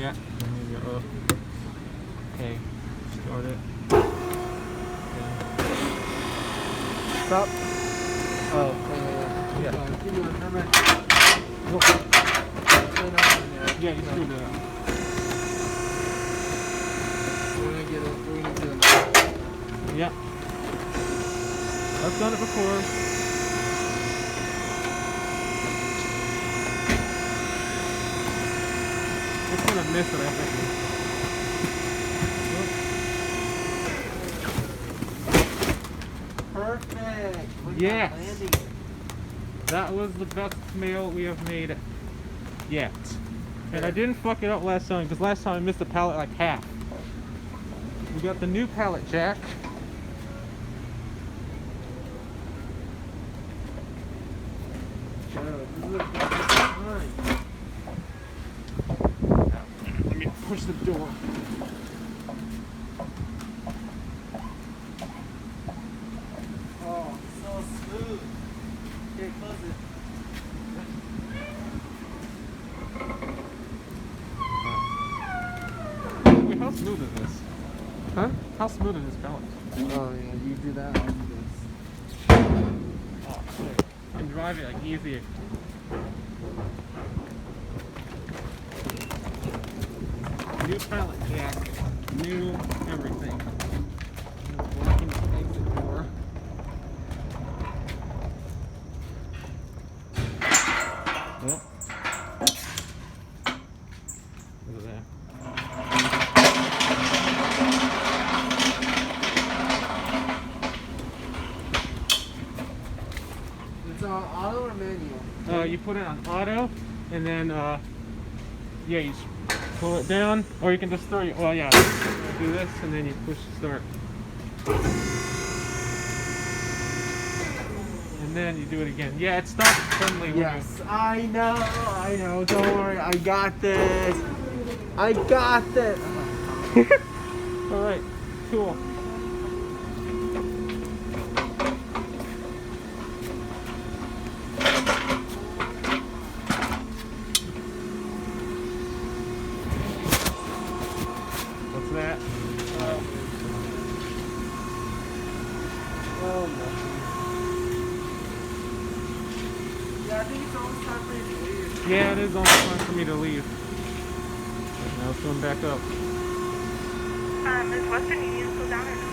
Yeah. Okay. Start it. Stop. Oh. Yeah. Give me the permit. Yeah, you screwed it up. We're gonna get it. We're gonna do it. Yeah. I've done it before. It's gonna miss it, I think. Perfect. Look at Yes. that landing. That was the best meal we have made yet. And I didn't fuck it up last time because last time I missed the pallet like half. We got the new pallet jack. Let me push the door. Oh, so smooth. Okay, close it. Wait, how smooth is this? Huh? How smooth is this pallet? Oh yeah, you do that. I'll do this. Oh shit. You can drive it like easy. New pallet jack, new everything. Blocking the exit door. Oh. Look at that. It's on auto or manual? You put it on auto, and then yeah, you just pull it down, or you can just throw it. Well, yeah, do this, and then you push start, and then you do it again. Yeah, it stops suddenly. Yes, I know. Don't worry, I got this. I got this. All right, cool. What's that? Oh no. Yeah, I think it's almost time for you to leave. Yeah, it is almost time for me to leave. Now it's going back up. Is Western Union still down or no?